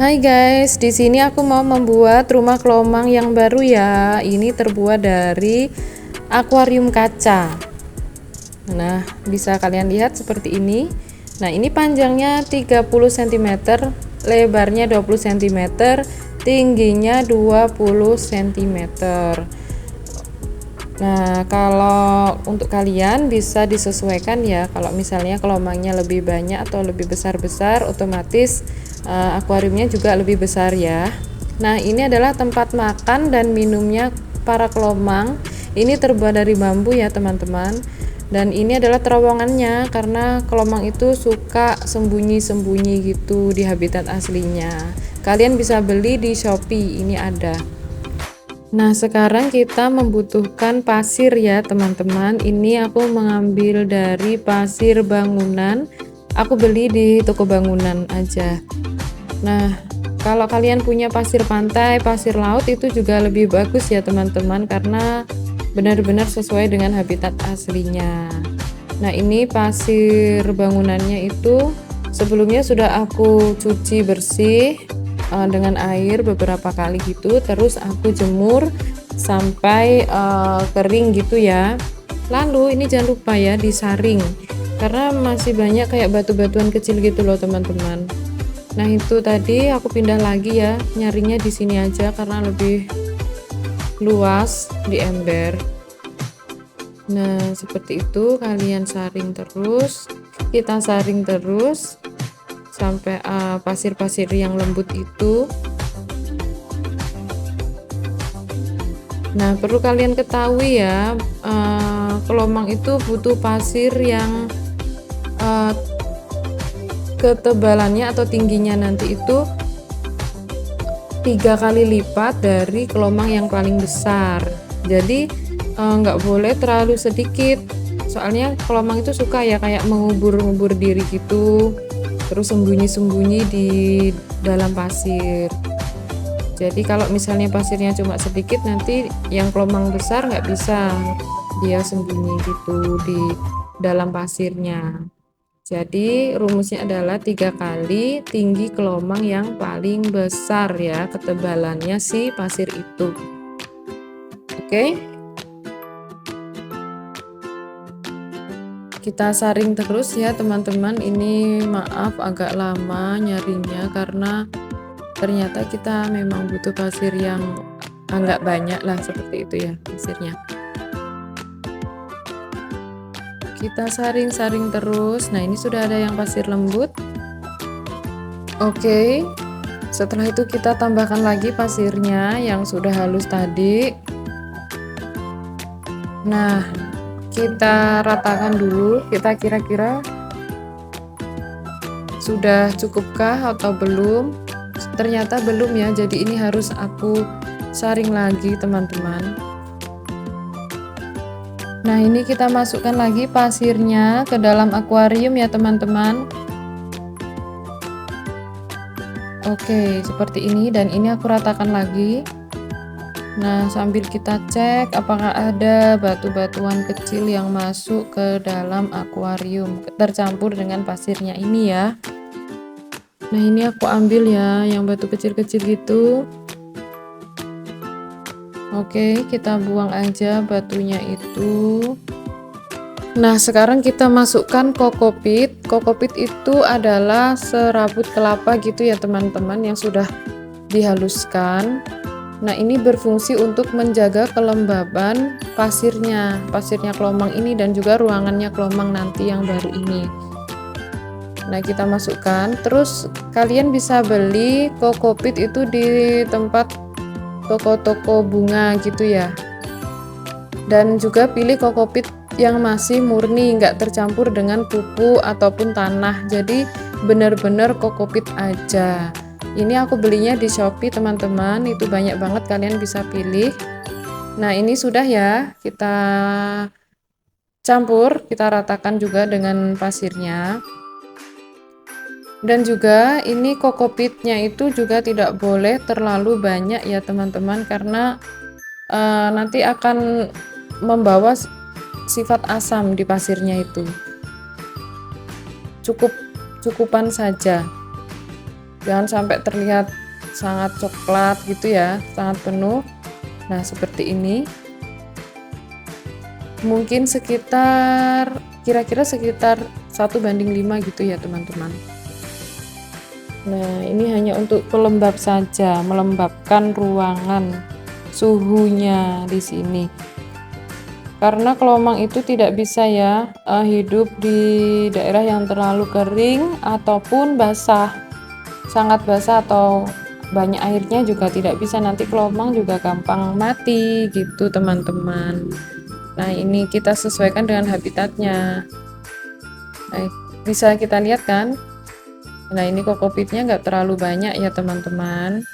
Hai guys, di sini aku mau membuat rumah kelomang yang baru ya. Ini terbuat dari akuarium kaca. Nah, bisa kalian lihat seperti ini. Nah, ini panjangnya 30 cm, lebarnya 20 cm, tingginya 20 cm. Nah, kalau untuk kalian bisa disesuaikan ya. Kalau misalnya kelomangnya lebih banyak atau lebih besar-besar, otomatis akuariumnya juga lebih besar ya. Nah, ini adalah tempat makan dan minumnya para kelomang. Ini terbuat dari bambu ya, teman-teman. Dan ini adalah terowongannya karena kelomang itu suka sembunyi-sembunyi gitu di habitat aslinya. Kalian bisa beli di Shopee, ini ada. Nah, sekarang kita membutuhkan pasir ya, teman-teman. Ini aku mengambil dari pasir bangunan. Aku beli di toko bangunan aja. Nah, kalau kalian punya pasir pantai, pasir laut itu juga lebih bagus ya, teman-teman, karena benar-benar sesuai dengan habitat aslinya. Nah, ini pasir bangunannya itu sebelumnya sudah aku cuci bersih dengan air beberapa kali gitu, terus aku jemur sampai kering gitu ya. Lalu ini jangan lupa ya disaring karena masih banyak kayak batu-batuan kecil gitu loh, teman-teman. Nah, itu tadi aku pindah lagi ya, nyaringnya di sini aja karena lebih luas di ember. Nah, seperti itu, kalian saring terus, kita saring terus sampai pasir-pasir yang lembut itu. Nah, perlu kalian ketahui ya, kelomang itu butuh pasir yang ketebalannya atau tingginya nanti itu 3 kali lipat dari kelomang yang paling besar. Jadi nggak boleh terlalu sedikit, soalnya kelomang itu suka ya kayak mengubur-ubur diri gitu, terus sembunyi-sembunyi di dalam pasir. Jadi kalau misalnya pasirnya cuma sedikit, nanti yang kelomang besar nggak bisa, dia sembunyi gitu di dalam pasirnya. Jadi rumusnya adalah 3 kali tinggi kelomang yang paling besar ya, ketebalannya si pasir itu. Oke, kita saring terus ya, teman-teman. Ini maaf agak lama nyaringnya karena ternyata kita memang butuh pasir yang agak banyak lah, seperti itu ya pasirnya. Kita saring-saring terus. Nah, ini sudah ada yang pasir lembut. Oke, setelah itu kita tambahkan lagi pasirnya yang sudah halus tadi. Nah, kita ratakan dulu, kita kira-kira sudah cukupkah atau belum. Ternyata belum ya, jadi ini harus aku saring lagi, teman-teman. Nah, ini kita masukkan lagi pasirnya ke dalam akuarium ya, teman-teman. Oke, seperti ini, dan ini aku ratakan lagi. Nah, sambil kita cek apakah ada batu-batuan kecil yang masuk ke dalam akuarium tercampur dengan pasirnya ini ya. Nah, ini aku ambil ya yang batu kecil-kecil gitu. Oke, kita buang aja batunya itu. Nah, sekarang kita masukkan kokopit. Kokopit itu adalah serabut kelapa gitu ya, teman-teman, yang sudah dihaluskan. Nah, ini berfungsi untuk menjaga kelembaban pasirnya kelomang ini dan juga ruangannya kelomang nanti yang baru ini. Nah, kita masukkan. Terus kalian bisa beli kokopit itu di tempat toko-toko bunga gitu ya. Dan juga pilih kokopit yang masih murni, nggak tercampur dengan pupuk ataupun tanah. Jadi benar-benar kokopit aja. Ini aku belinya di Shopee, teman-teman. Itu banyak banget, kalian bisa pilih. Nah, ini sudah ya, kita campur, kita ratakan juga dengan pasirnya. Dan juga ini kokopitnya itu juga tidak boleh terlalu banyak ya, teman-teman, karena nanti akan membawa sifat asam di pasirnya itu. Cukupan saja. jangan sampai terlihat sangat coklat gitu ya, sangat penuh. Nah seperti ini, mungkin sekitar kira-kira sekitar 1:5 gitu ya teman-teman. Nah ini hanya untuk pelembab saja, melembabkan ruangan, suhunya di sini. Karena kelomang itu tidak bisa ya hidup di daerah yang terlalu kering ataupun basah, sangat basah atau banyak airnya juga tidak bisa, nanti kelomang juga gampang mati gitu teman-teman. Nah ini kita sesuaikan dengan habitatnya. Nah, bisa kita lihat kan, nah ini kokopitnya nggak terlalu banyak ya teman-teman.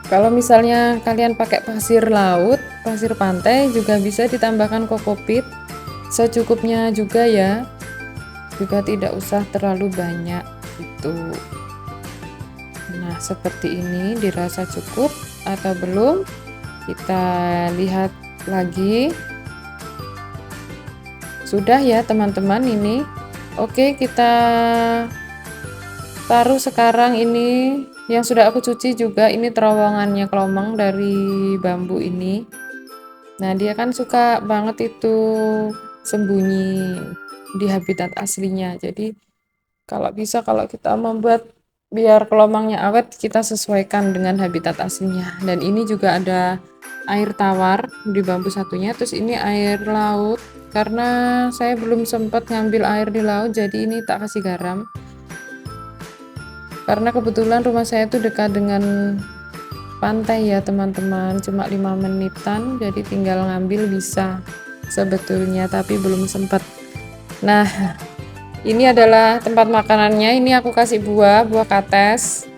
Kalau misalnya kalian pakai pasir laut, pasir pantai juga bisa ditambahkan kokopit secukupnya juga ya, juga tidak usah terlalu banyak gitu. Nah seperti ini dirasa cukup atau belum, kita lihat lagi. Sudah ya teman-teman ini. Oke, kita taruh sekarang ini yang sudah aku cuci juga, ini terowongannya kelomang dari bambu ini. Nah dia kan suka banget itu sembunyi di habitat aslinya, jadi kalau bisa, kalau kita membuat biar kelomangnya awet, kita sesuaikan dengan habitat aslinya. Dan ini juga ada air tawar di bambu satunya, terus ini air laut. Karena saya belum sempat ngambil air di laut, jadi ini tak kasih garam. Karena kebetulan rumah saya itu dekat dengan pantai ya teman-teman, cuma 5 menitan, jadi tinggal ngambil bisa sebetulnya, tapi belum sempat. Nah ini adalah tempat makanannya. Ini aku kasih buah kates.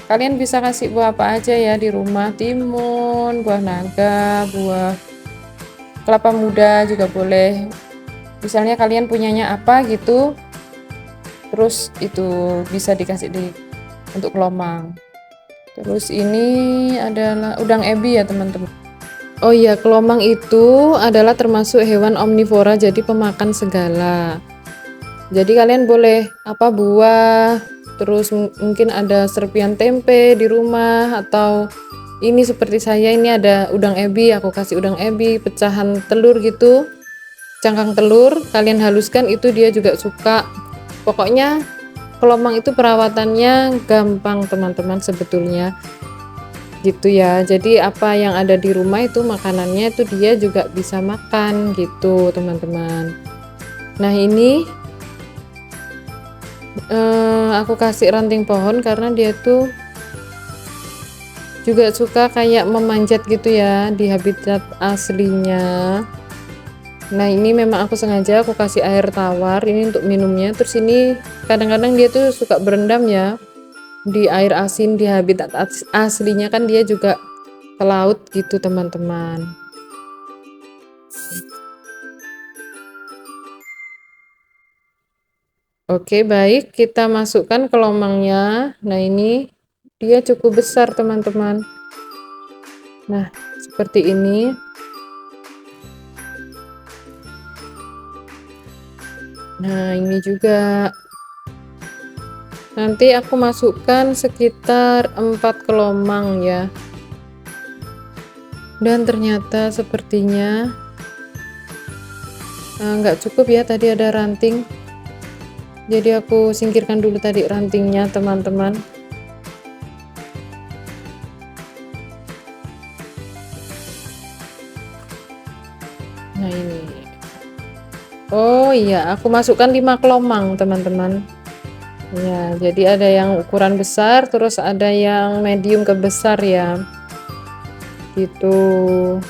Kalian bisa kasih buah apa aja ya di rumah, timun, buah naga, buah kelapa muda juga boleh. Misalnya kalian punyanya apa gitu, terus itu bisa dikasih untuk kelomang. Terus ini adalah udang ebi ya teman-teman. Oh iya, kelomang itu adalah termasuk hewan omnivora, jadi pemakan segala. Jadi kalian boleh apa buah, terus mungkin ada serpian tempe di rumah, atau ini seperti saya ini ada udang ebi, aku kasih udang ebi, pecahan telur gitu, cangkang telur, kalian haluskan, itu dia juga suka. Pokoknya kelomang itu perawatannya gampang teman-teman sebetulnya gitu ya. Jadi apa yang ada di rumah itu makanannya itu dia juga bisa makan gitu teman-teman. Nah ini aku kasih ranting pohon karena dia tuh juga suka kayak memanjat gitu ya di habitat aslinya. Nah ini memang aku sengaja aku kasih air tawar ini untuk minumnya. Terus ini kadang-kadang dia tuh suka berendam ya di air asin di habitat aslinya, kan dia juga ke laut gitu teman-teman. Oke baik, kita masukkan kelomangnya. Nah ini dia cukup besar teman-teman. Nah seperti ini. Nah ini juga nanti aku masukkan sekitar 4 kelomang ya. Dan ternyata sepertinya nggak cukup ya, tadi ada ranting, jadi aku singkirkan dulu tadi rantingnya teman-teman. Nah ini, oh iya, aku masukkan 5 kelomang teman-teman ya. Jadi ada yang ukuran besar, terus ada yang medium ke besar ya gitu.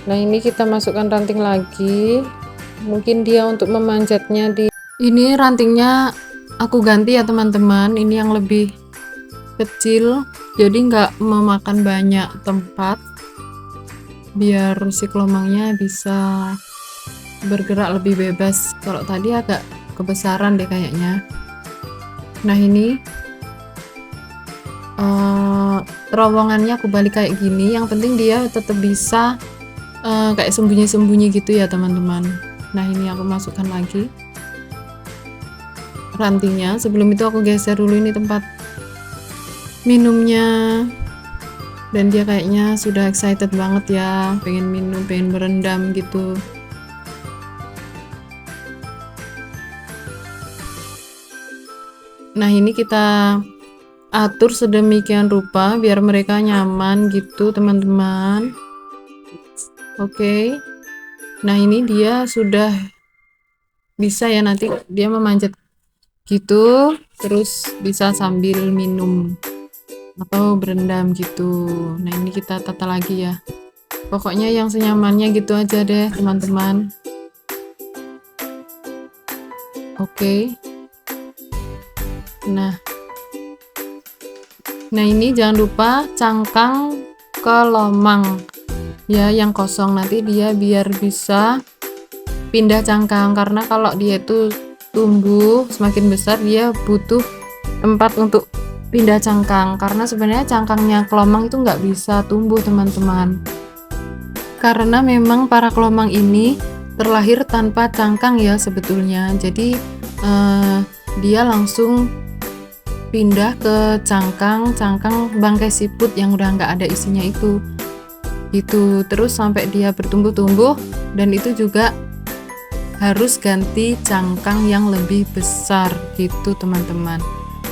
Nah ini kita masukkan ranting lagi, mungkin dia untuk memanjatnya di ini rantingnya aku ganti ya teman-teman, ini yang lebih kecil jadi nggak memakan banyak tempat, biar si kelomangnya bisa bergerak lebih bebas. Kalau tadi agak kebesaran deh kayaknya. Nah ini terowongannya aku balik kayak gini, yang penting dia tetap bisa kayak sembunyi-sembunyi gitu ya teman-teman. Nah ini aku masukkan lagi rantingnya. Sebelum itu aku geser dulu ini tempat minumnya, dan dia kayaknya sudah excited banget ya, pengen minum, pengen berendam gitu. Nah ini kita atur sedemikian rupa biar mereka nyaman gitu teman-teman. Oke. Nah ini dia sudah bisa ya, nanti dia memanjat gitu, terus bisa sambil minum atau berendam gitu. Nah ini kita tata lagi ya, pokoknya yang senyamannya gitu aja deh teman-teman. Oke. Nah ini jangan lupa cangkang ke lomang ya yang kosong, nanti dia biar bisa pindah cangkang, karena kalau dia itu tumbuh semakin besar dia butuh tempat untuk pindah cangkang, karena sebenarnya cangkangnya kelomang itu nggak bisa tumbuh teman-teman, karena memang para kelomang ini terlahir tanpa cangkang ya sebetulnya. Jadi dia langsung pindah ke cangkang bangkai siput yang udah nggak ada isinya itu gitu, terus sampai dia bertumbuh-tumbuh, dan itu juga harus ganti cangkang yang lebih besar gitu teman-teman.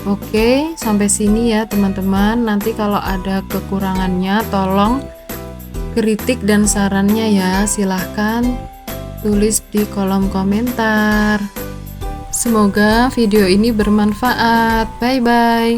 Oke, sampai sini ya teman-teman. Nanti kalau ada kekurangannya tolong kritik dan sarannya ya, silahkan tulis di kolom komentar. Semoga video ini bermanfaat. Bye bye.